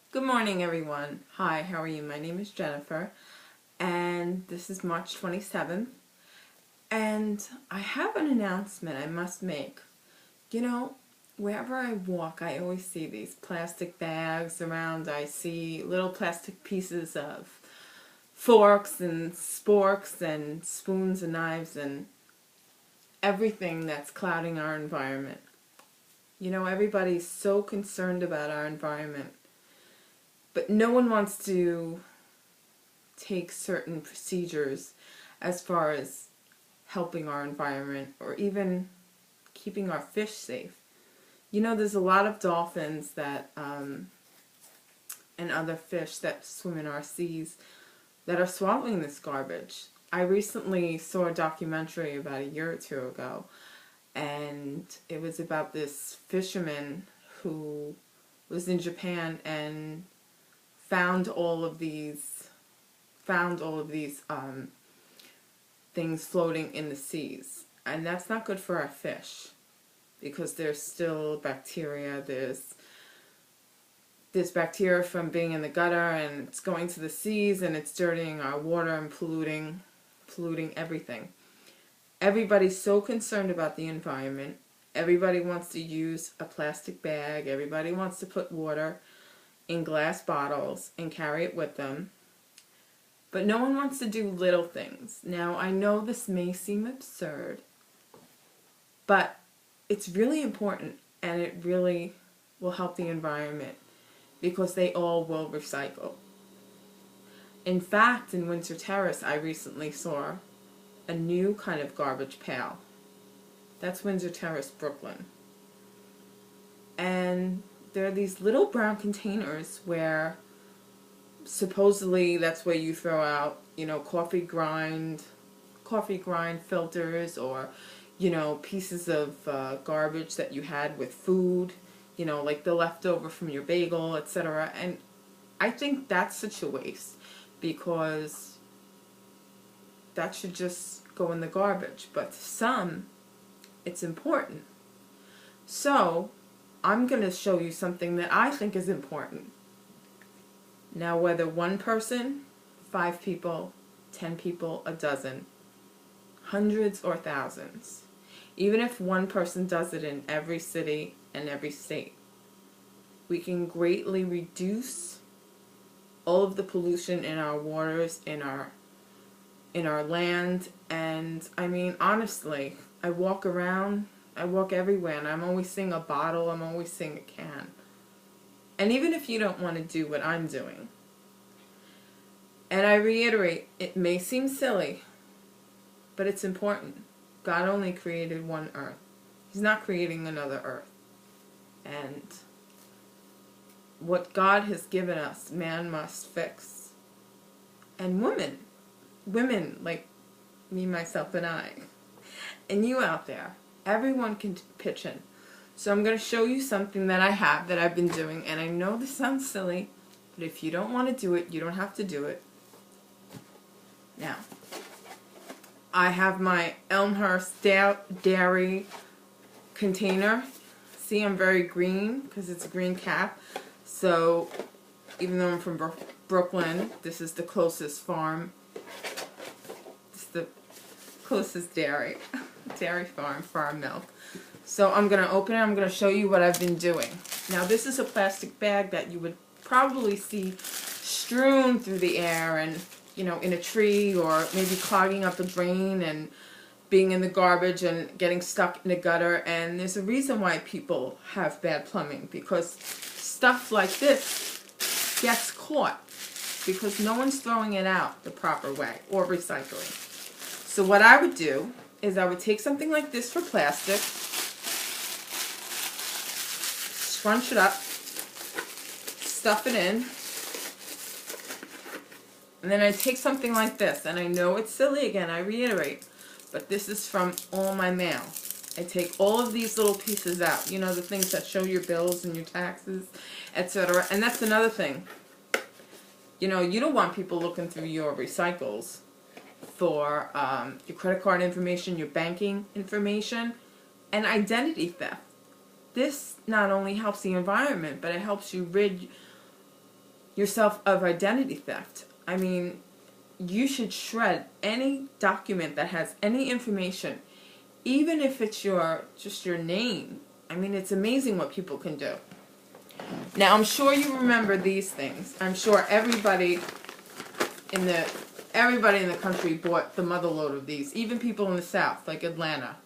Good morning, everyone. Hi, how are you? My name is Jennifer, and this is March 27th, and I have an announcement I must make. You know, wherever I walk, I always see these plastic bags around. I see little plastic pieces of forks and sporks and spoons and knives and everything that's clouding our environment. You know, everybody's so concerned about our environment, but no one wants to take certain procedures as far as helping our environment or even keeping our fish safe. You know, there's a lot of dolphins that and other fish that swim in our seas that are swallowing this garbage. I recently saw a documentary about a year or two ago, and it was about this fisherman who was in Japan and found all of these things floating in the seas, and that's not good for our fish because there's still bacteria. There's bacteria from being in the gutter, and it's going to the seas, and it's dirtying our water and polluting everything. Everybody's so concerned about the environment. Everybody wants to use a plastic bag. Everybody wants to put water in glass bottles and carry it with them. But no one wants to do little things. Now, I know this may seem absurd, but it's really important, and it really will help the environment because they all will recycle. In fact, in Windsor Terrace, I recently saw a new kind of garbage pail. That's Windsor Terrace, Brooklyn. And there are these little brown containers where supposedly that's where you throw out, coffee grind filters, or, pieces of garbage that you had with food, like the leftover from your bagel, etc. And I think that's such a waste because that should just go in the garbage. But to some, it's important. So I'm going to show you something that I think is important. Now, whether one person, 5 people, 10 people, a dozen, hundreds or thousands, even if one person does it in every city and every state, we can greatly reduce all of the pollution in our waters, in our land. And I mean, honestly, I walk everywhere, and I'm always seeing a bottle, I'm always seeing a can. And even if you don't want to do what I'm doing, and I reiterate, it may seem silly, but it's important. God only created one earth. He's not creating another earth. And what God has given us, man must fix. And women like me, myself, and I, and you out there, everyone can pitch in. So I'm going to show you something that I've been doing, and I know this sounds silly, but if you don't want to do it, you don't have to do it. Now, I have my Elmhurst dairy container. See, I'm very green because it's a green cap. So even though I'm from Brooklyn, this is the closest farm. This is the closest dairy farm for our milk. So I'm going to open it. I'm going to show you what I've been doing. Now, this is a plastic bag that you would probably see strewn through the air and, in a tree, or maybe clogging up a drain and being in the garbage and getting stuck in a gutter. And there's a reason why people have bad plumbing, because stuff like this gets caught because no one's throwing it out the proper way or recycling. So what I would do is I would take something like this for plastic, scrunch it up, stuff it in, and then I take something like this, and I know it's silly again, I reiterate, but this is from all my mail. I take all of these little pieces out, the things that show your bills and your taxes, etc. And that's another thing. You don't want people looking through your recycles for your credit card information, your banking information, and identity theft. This not only helps the environment, but it helps you rid yourself of identity theft. I mean, you should shred any document that has any information, even if it's just your name. I mean, it's amazing what people can do. Now, I'm sure you remember these things. I'm sure everybody in the country bought the mother load of these, even people in the South, like Atlanta.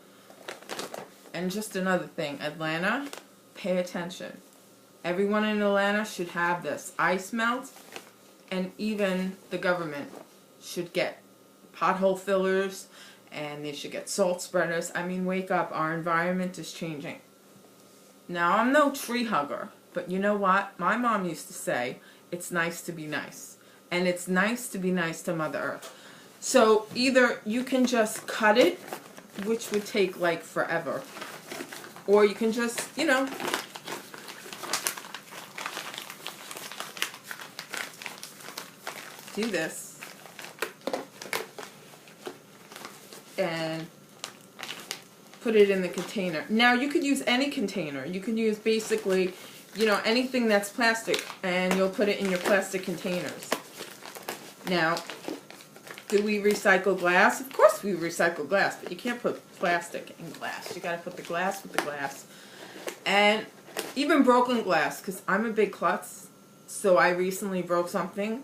And just another thing, Atlanta, pay attention. Everyone in Atlanta should have this. Ice melt, and even the government should get pothole fillers, and they should get salt spreaders. I mean, wake up. Our environment is changing. Now, I'm no tree hugger, but you know what? My mom used to say, it's nice to be nice. And it's nice to be nice to Mother Earth. So either you can just cut it, which would take like forever, or you can just, you know, do this and put it in the container. Now, you could use any container. You could use basically, you know, anything that's plastic, and you'll put it in your plastic containers. Now, do we recycle glass? Of course we recycle glass, but you can't put plastic in glass. You gotta put the glass with the glass. And even broken glass, because I'm a big klutz, so I recently broke something,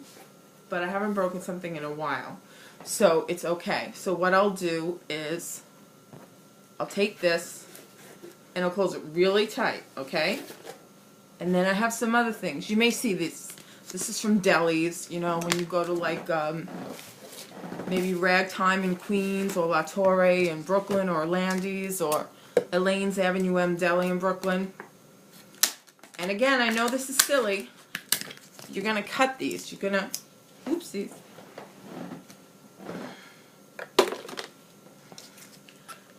but I haven't broken something in a while. So it's okay. So what I'll do is, I'll take this, and I'll close it really tight, okay? And then I have some other things. You may see this. This is from delis, you know, when you go to like, maybe Ragtime in Queens, or La Torre in Brooklyn, or Landy's, or Elaine's Avenue M Deli in Brooklyn. And again, I know this is silly. You're going to cut these. You're going to, oopsies.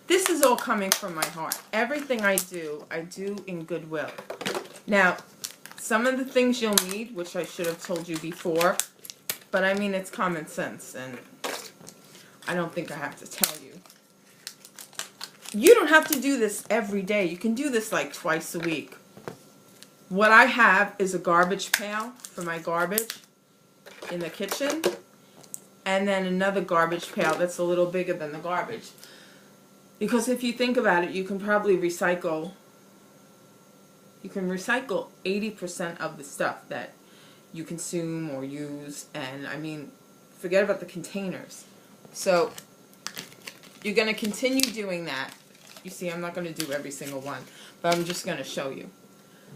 This is all coming from my heart. Everything I do in goodwill. Now, some of the things you'll need, which I should have told you before, but I mean, it's common sense, and I don't think I have to tell you. You don't have to do this every day. You can do this like twice a week. What I have is a garbage pail for my garbage in the kitchen, and then another garbage pail that's a little bigger than the garbage. Because if you think about it, you can probably recycle 80% of the stuff that you consume or use, and I mean, forget about the containers. So you're going to continue doing that. You see, I'm not going to do every single one, but I'm just going to show you.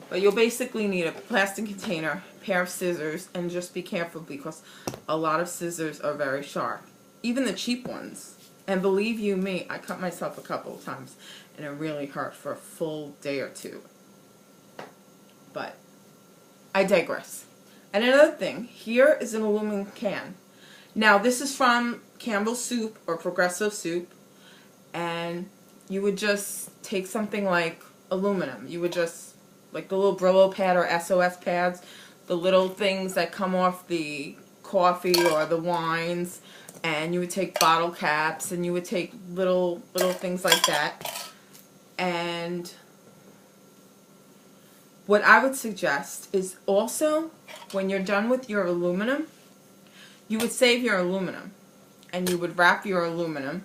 But you'll basically need a plastic container, a pair of scissors, and just be careful because a lot of scissors are very sharp, even the cheap ones. And believe you me, I cut myself a couple of times, and it really hurt for a full day or two. But I digress. And another thing, here is an aluminum can. Now, this is from Campbell's Soup or Progressive Soup, and you would just take something like aluminum. You would just, like the little Brillo pad or SOS pads, the little things that come off the coffee or the wines, and you would take bottle caps, and you would take little things like that. And what I would suggest is also, when you're done with your aluminum, you would save your aluminum, and you would wrap your aluminum